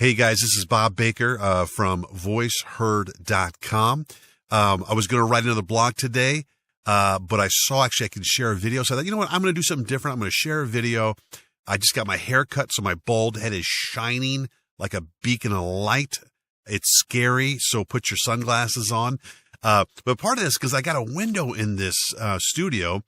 Hey guys, this is Bob Baker from voiceheard.com. I was going to write another blog today, but I saw actually I could share a video. So I thought, you know what, I'm going to do something different. I'm going to share a video. I just got my hair cut, so my bald head is shining like a beacon of light. It's scary, so put your sunglasses on. But part of this, because I got a window in this studio.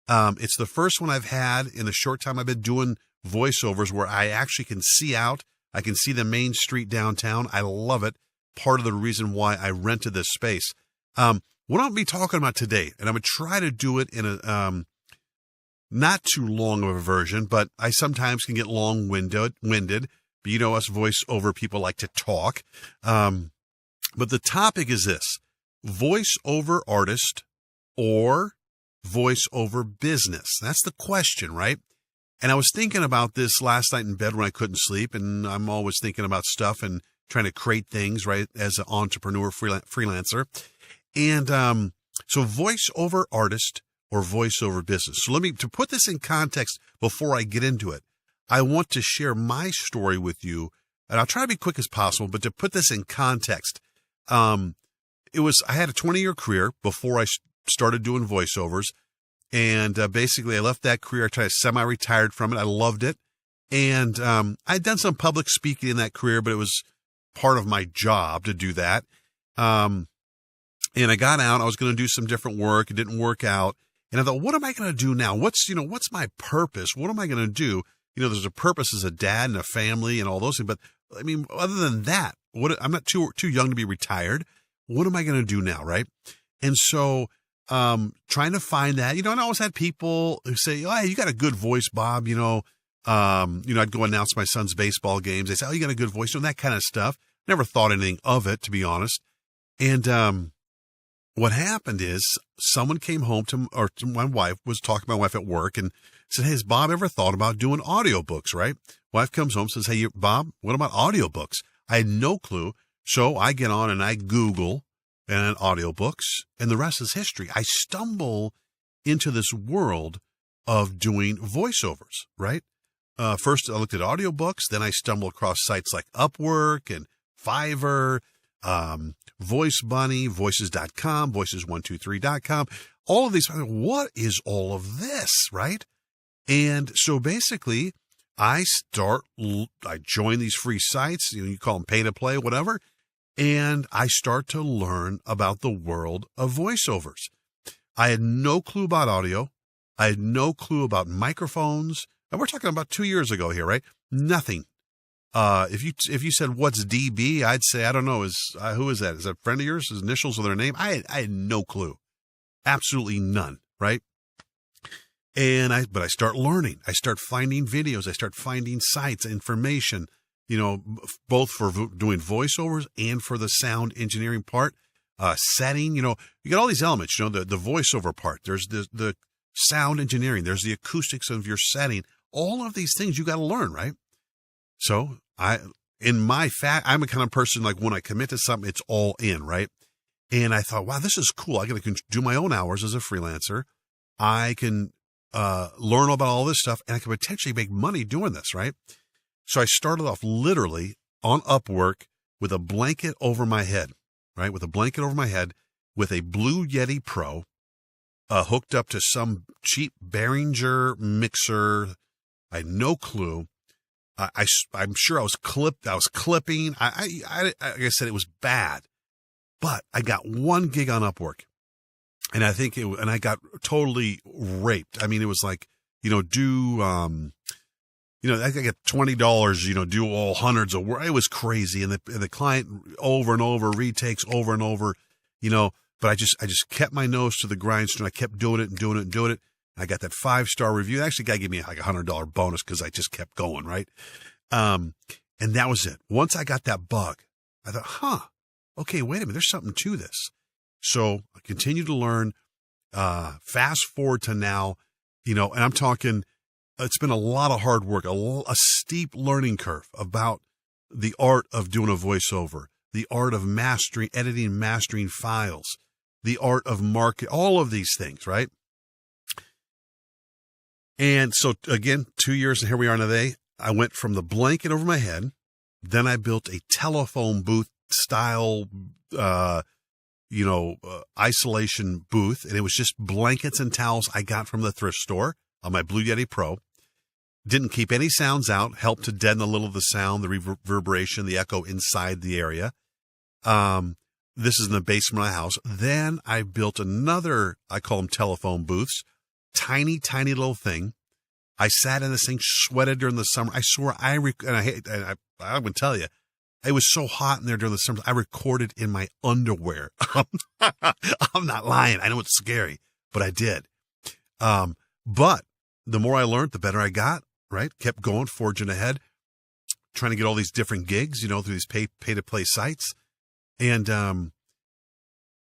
It's the first one I've had in the short time I've been doing voiceovers where I actually can see out. I can see the main street downtown. I love it. Part of the reason why I rented this space. What I'll be talking about today, and I'm going to try to do it in a not too long of a version, but I sometimes can get long-winded. But you know us voiceover people like to talk. But the topic is this: voiceover artist or voiceover business? That's the question, right? And I was thinking about this last night in bed when I couldn't sleep, and I'm always thinking about stuff and trying to create things, right, as an entrepreneur, freelancer. And so voiceover artist or voiceover business. So to put this in context before I get into it, I want to share my story with you, and I'll try to be quick as possible, but to put this in context, I had a 20-year career before I started doing voiceovers. And basically, I left that career. I tried semi-retired from it. I loved it. And I'd done some public speaking in that career, but it was part of my job to do that. And I got out. I was going to do some different work. It didn't work out. And I thought, what am I going to do now? What's my purpose? What am I going to do? There's a purpose as a dad and a family and all those things. But I mean, other than that, I'm not too young to be retired. What am I going to do now, right? And so trying to find that, and I always had people who say, oh, hey, you got a good voice, Bob. I'd go announce my son's baseball games. They say, oh, you got a good voice, that kind of stuff. Never thought anything of it, to be honest. And what happened is someone came home to my wife, was talking to my wife at work, and said, hey, has Bob ever thought about doing audiobooks, right? Wife comes home, says, hey, Bob, what about audiobooks? I had no clue. So I get on and I Google and audiobooks, and the rest is history. I stumble into this world of doing voiceovers, right? First, I looked at audiobooks, then I stumbled across sites like Upwork and Fiverr, Voice Bunny, voices.com, voices123.com, all of these. What is all of this, right? And so basically, I join these free sites, you call them pay to play, whatever, and I start to learn about the world of voiceovers. I had no clue about audio. I had no clue about microphones. And we're talking about 2 years ago here, right? Nothing. If you said, what's DB? I'd say, I don't know. Who is that? Is that a friend of yours? His initials or their name? I had no clue. Absolutely none, right? But I start learning. I start finding videos. I start finding sites, information, both for doing voiceovers and for the sound engineering part, setting, you got all these elements, the voiceover part, there's the sound engineering, there's the acoustics of your setting, all of these things you got to learn, right? So I'm a kind of person, like when I commit to something, it's all in, right? And I thought, wow, this is cool. I can do my own hours as a freelancer. I can learn about all this stuff, and I can potentially make money doing this, right? So I started off literally on Upwork with a blanket over my head, right? With a blanket over my head with a Blue Yeti Pro hooked up to some cheap Behringer mixer. I had no clue. I'm sure I was clipping. Like I said, it was bad. But I got one gig on Upwork. And I got totally raped. I mean, it was like, I got $20, do all hundreds of work. It was crazy. And the client over and over, retakes over and over, but I just kept my nose to the grindstone. I kept doing it and doing it and doing it. I got that 5-star review. Actually, the guy gave me like $100 bonus because I just kept going, right? And that was it. Once I got that bug, I thought, okay, wait a minute. There's something to this. So I continued to learn, fast forward to now, and I'm talking, it's been a lot of hard work, a steep learning curve about the art of doing a voiceover, the art of editing, mastering files, the art of market, all of these things, right? And so again, 2 years and here we are today. I went from the blanket over my head Then I built a telephone booth style, isolation booth, and it was just blankets and towels I got from the thrift store on my Blue Yeti Pro. Didn't keep any sounds out, helped to deaden a little of the sound, the reverberation, the echo inside the area. This is in the basement of my house. Then I built another, I call them telephone booths, tiny, tiny little thing. I sat in this thing, sweated during the summer. I swore I'm going to tell you, it was so hot in there during the summer. I recorded in my underwear. I'm not lying. I know it's scary, but I did. But the more I learned, the better I got, right? Kept going, forging ahead, trying to get all these different gigs, through these pay-to-play sites. And,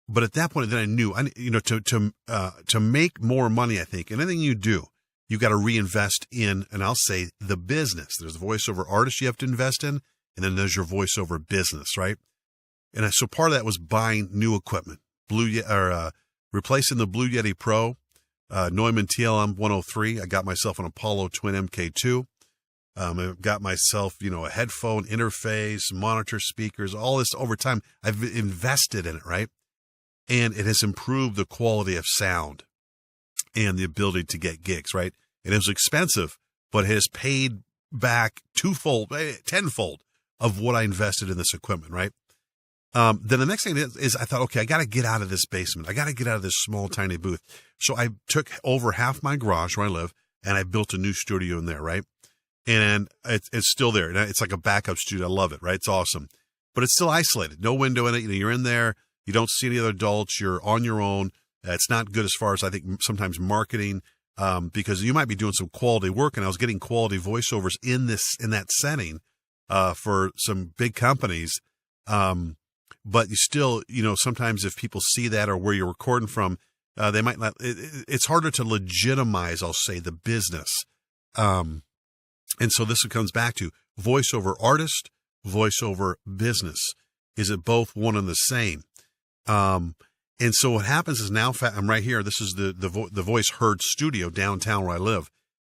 but at that point, then I knew, to make more money, I think, anything you do, you got to reinvest in, and I'll say the business. There's the voiceover artist you have to invest in, and then there's your voiceover business, right? And so part of that was buying new equipment, replacing the Blue Yeti Pro, Neumann TLM 103. I got myself an Apollo Twin MK2. I got myself, a headphone interface, monitor speakers, all this over time. I've invested in it, right? And it has improved the quality of sound and the ability to get gigs, right? And it was expensive, but it has paid back tenfold of what I invested in this equipment, right? Then the next thing is I thought, okay, I got to get out of this basement. I got to get out of this small, tiny booth. So I took over half my garage where I live, and I built a new studio in there, right? And it's still there. It's like a backup studio. I love it, right? It's awesome. But it's still isolated. No window in it. You're in there. You don't see any other adults. You're on your own. It's not good as far as I think sometimes marketing, because you might be doing some quality work. And I was getting quality voiceovers in that setting for some big companies. But you still, sometimes if people see that or where you're recording from, they might not, it's harder to legitimize, I'll say, the business. And so this comes back to voiceover artist, voiceover business. Is it both one and the same? And so what happens is now I'm right here. This is the Voice Heard studio downtown where I live.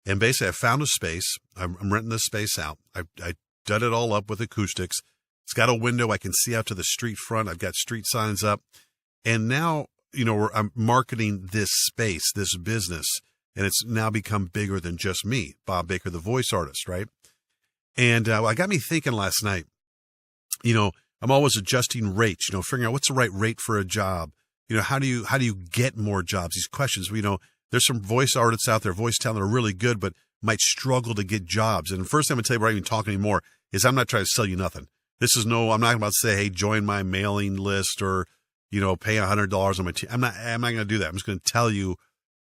And basically I found a space. I'm renting this space out. I done it all up with acoustics. It's got a window. I can see out to the street front. I've got street signs up. And now, I'm marketing this space, this business, and it's now become bigger than just me, Bob Baker, the voice artist, right? And it got me thinking last night, I'm always adjusting rates, figuring out what's the right rate for a job. How do you get more jobs? These questions, there's some voice artists out there, voice talent that are really good, but might struggle to get jobs. And the first thing I'm going to tell you, before I even talk anymore, is I'm not trying to sell you nothing. I'm not about to say, hey, join my mailing list or, pay $100 on my team. I'm not going to do that. I'm just going to tell you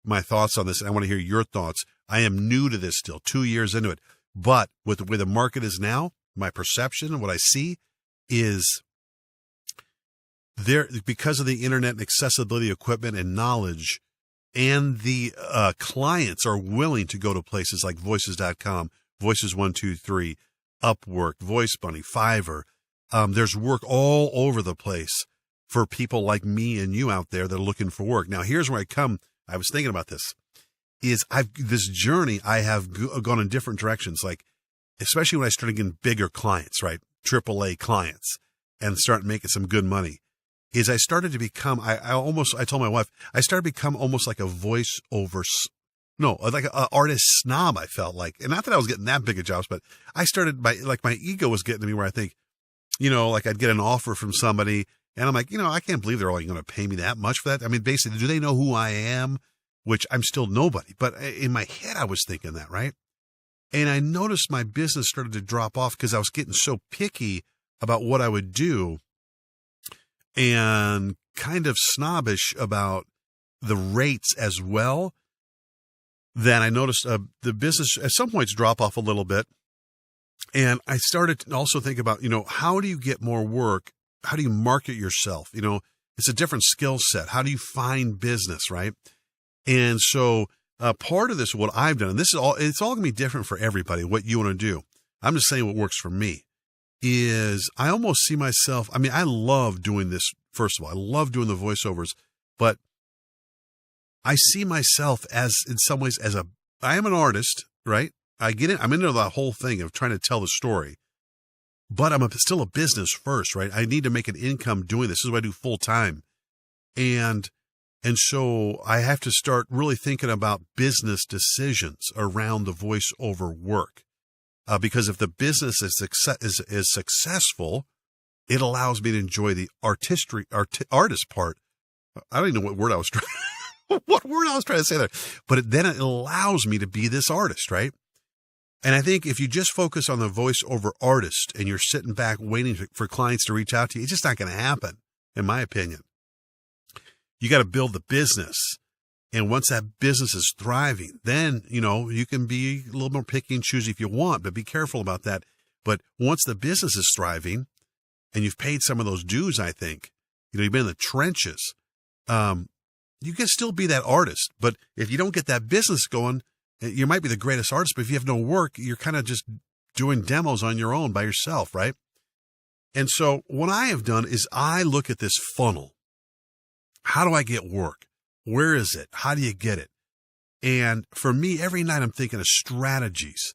my thoughts on this. And I want to hear your thoughts. I am new to this still, 2 years into it. But with the way the market is now, my perception and what I see is there, because of the internet and accessibility equipment and knowledge, and the clients are willing to go to places like voices.com, Voices123, Upwork, Voice Bunny, Fiverr. There's work all over the place for people like me and you out there that are looking for work. Now, here's where I was thinking about this, this journey I have gone in different directions, like, especially when I started getting bigger clients, right? AAA clients, and start making some good money, is I started to become, I told my wife, I started to become almost like a voiceover, like an artist snob, I felt like. And not that I was getting that big of jobs, but I started my ego was getting to me where I think, like I'd get an offer from somebody and I'm like, I can't believe they're only going to pay me that much for that. I mean, basically, do they know who I am? Which I'm still nobody. But in my head, I was thinking that, right? And I noticed my business started to drop off because I was getting so picky about what I would do and kind of snobbish about the rates as well. Then I noticed the business at some points drop off a little bit. And I started to also think about, how do you get more work? How do you market yourself? It's a different skill set. How do you find business, right? And so part of this, what I've done, and it's all going to be different for everybody, what you want to do. I'm just saying what works for me is I almost see myself. I mean, I love doing this. First of all, I love doing the voiceovers, but I see myself as, in some ways, I am an artist, right? I'm into the whole thing of trying to tell the story, but I'm still a business first, right? I need to make an income doing this. This is what I do full time. And so I have to start really thinking about business decisions around the voiceover work. Because if the business is successful, it allows me to enjoy the artist part. I don't even know what word I was trying to say there, but then it allows me to be this artist, right? And I think if you just focus on the voiceover artist and you're sitting back waiting for clients to reach out to you, it's just not going to happen, in my opinion. You got to build the business. And once that business is thriving, then, you can be a little more picky and choosy if you want, but be careful about that. But once the business is thriving and you've paid some of those dues, I think, you've been in the trenches, you can still be that artist. But if you don't get that business going, you might be the greatest artist, but if you have no work, you're kind of just doing demos on your own by yourself, right? And so what I have done is I look at this funnel. How do I get work? Where is it? How do you get it? And for me, every night I'm thinking of strategies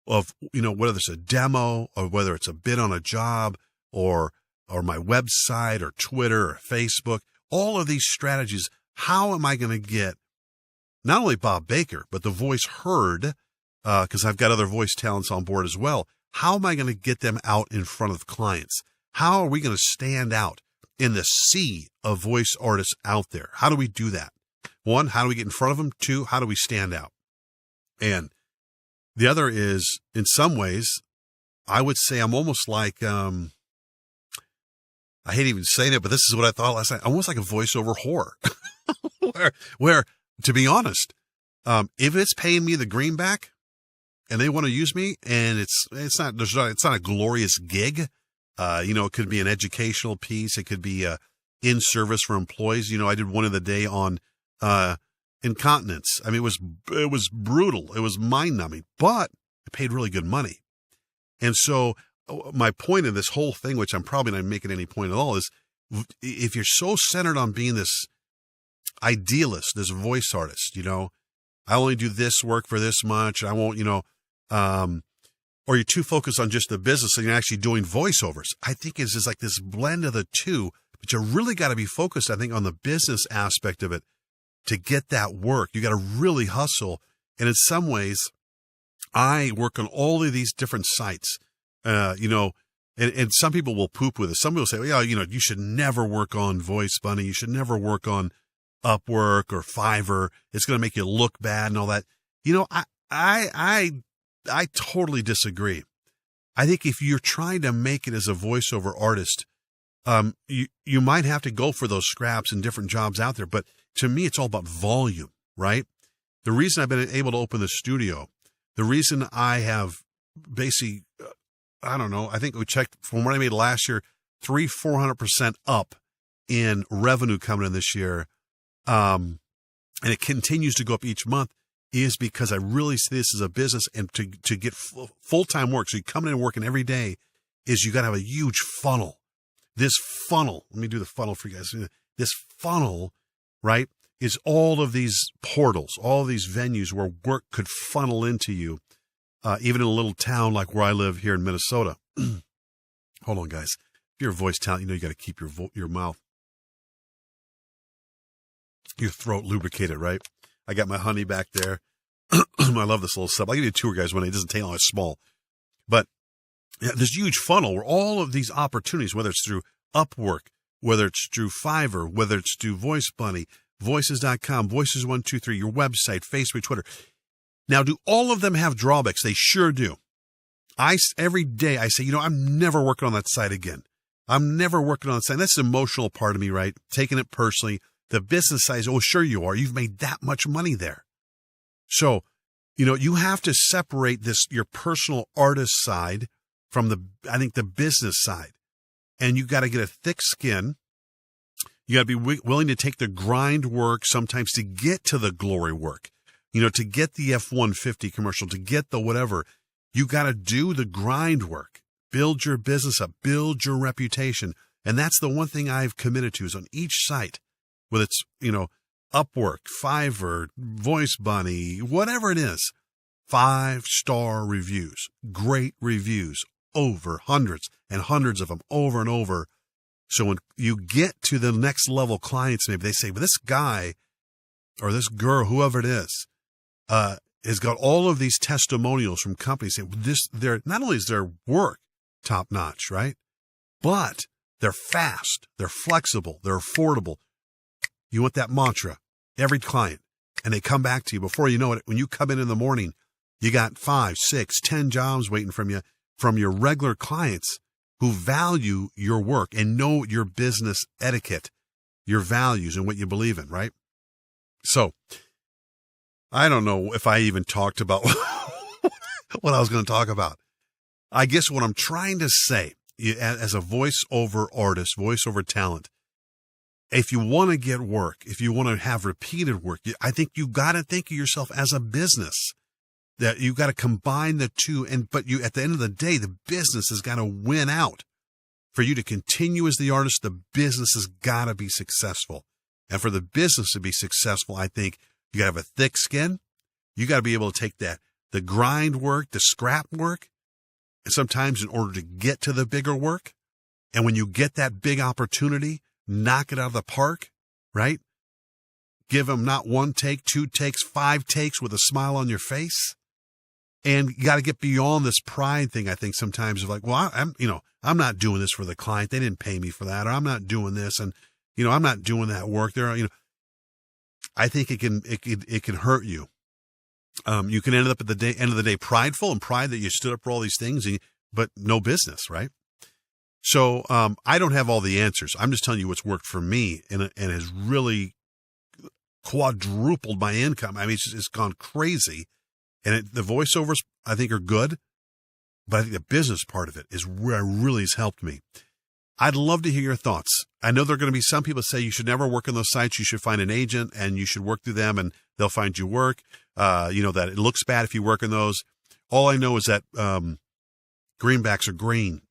of, whether it's a demo or whether it's a bid on a job or my website or Twitter or Facebook, all of these strategies. How am I going to get not only Bob Baker, but the voice heard, because I've got other voice talents on board as well. How am I going to get them out in front of clients? How are we going to stand out in the sea of voice artists out there? How do we do that? One, how do we get in front of them? Two, how do we stand out? And the other is, in some ways, I would say I'm almost like, I hate even saying it, but this is what I thought last night, almost like a voiceover whore. where, to be honest, if it's paying me the greenback and they want to use me and it's not a glorious gig, it could be an educational piece. It could be in service for employees. I did one of the day on incontinence. I mean, it was brutal. It was mind numbing, but it paid really good money. And so my point in this whole thing, which I'm probably not making any point at all, is if you're so centered on being this idealist, this voice artist, I only do this work for this much. I won't, or you're too focused on just the business and you're actually doing voiceovers. I think it's just like this blend of the two, but you really got to be focused, I think, on the business aspect of it to get that work. You got to really hustle. And in some ways, I work on all of these different sites, and some people will poop with it. Some people say, well, you should never work on Voice Bunny. You should never work on Upwork or Fiverr. It's going to make you look bad and all that. I totally disagree. I think if you're trying to make it as a voiceover artist, you might have to go for those scraps and different jobs out there. But to me, it's all about volume, right? The reason I've been able to open the studio, the reason I have basically, I think we checked from what I made last year, 400% up in revenue coming in this year. And it continues to go up each month, is because I really see this as a business, and to get full-time work. So you come in and working every day is you got to have a huge funnel. This funnel, let me do the funnel for you guys. This funnel, right, is all of these portals, all of these venues where work could funnel into you, even in a little town like where I live here in Minnesota. Hold on, guys. If you're a voice talent, you got to keep your mouth, your throat lubricated, right? I got my honey back there. I love this little stuff. I'll give you a tour, guys, when it doesn't take long. It's small. But yeah, this huge funnel where all of these opportunities, whether it's through Upwork, whether it's through Fiverr, whether it's through Voice Bunny, Voices.com, Voices123, your website, Facebook, Twitter. Now, do all of them have drawbacks? They sure do. Every day I say, I'm never working on that site again. I'm never working on that site. That's the emotional part of me, right? Taking it personally. The business side is, oh, sure you are. You've made that much money there. So, you have to separate your personal artist side from the business side. And you got to get a thick skin. You got to be willing to take the grind work sometimes to get to the glory work. To get the F-150 commercial, to get the whatever. You got to do the grind work. Build your business up. Build your reputation. And that's the one thing I've committed to is on each site, whether it's, Upwork, Fiverr, Voice Bunny, whatever it is, 5-star reviews, great reviews, over, hundreds and hundreds of them over and over. So when you get to the next level clients, maybe they say, well, this guy or this girl, whoever it is, has got all of these testimonials from companies saying not only is their work top notch, right? But they're fast, they're flexible, they're affordable. You want that mantra, every client, and they come back to you before you know it. When you come in the morning, you got 5, 6, 10 jobs waiting from you, from your regular clients who value your work and know your business etiquette, your values, and what you believe in, right? So I don't know if I even talked about what I was going to talk about. I guess what I'm trying to say, as a voiceover artist, voiceover talent, if you want to get work, if you want to have repeated work, I think you got to think of yourself as a business. That you got to combine the two, but you, at the end of the day, the business has got to win out. For you to continue as the artist, the business has got to be successful. And for the business to be successful, I think you got to have a thick skin. You got to be able to take the grind work, the scrap work, and sometimes in order to get to the bigger work. And when you get that big opportunity, knock it out of the park, right? Give them not 1 take, 2 takes, 5 takes with a smile on your face. And you got to get beyond this pride thing. I think sometimes of like, well, I'm not doing this for the client. They didn't pay me for that, or I'm not doing this. And, I'm not doing that work there. I think it can hurt you. You can end up at the end of the day prideful and pride that you stood up for all these things, but no business, right? So, I don't have all the answers. I'm just telling you what's worked for me and has really quadrupled my income. I mean, it's gone crazy. And the voiceovers, I think, are good, but I think the business part of it is where really has helped me. I'd love to hear your thoughts. I know there are going to be some people that say you should never work on those sites. You should find an agent and you should work through them and they'll find you work. That it looks bad if you work on those. All I know is that greenbacks are green.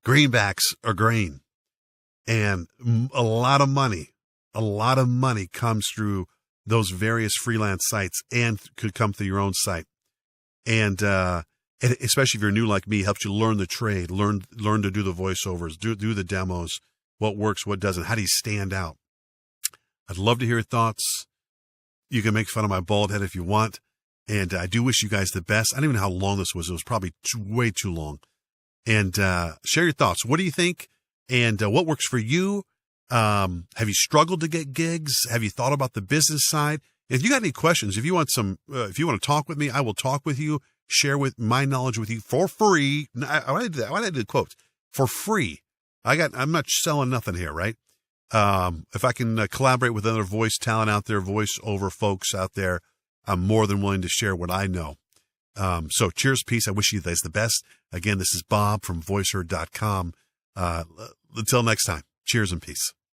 Greenbacks are green. And a lot of money comes through those various freelance sites and could come through your own site. And especially if you're new like me, it helps you learn the trade, learn to do the voiceovers, do the demos, what works, what doesn't, how do you stand out? I'd love to hear your thoughts. You can make fun of my bald head if you want. And I do wish you guys the best. I don't even know how long this was. It was probably way too long. And share your thoughts. What do you think? And what works for you? Have you struggled to get gigs? Have you thought about the business side? If you got any questions, if you want to talk with me, I will talk with you, share with my knowledge with you for free. Why did I do the quotes? For free. I'm not selling nothing here, right? If I can collaborate with other voice talent out there, voiceover folks out there, I'm more than willing to share what I know. So cheers, peace. I wish you guys the best. Again, this is Bob from Voiceover.com. Until next time, cheers and peace.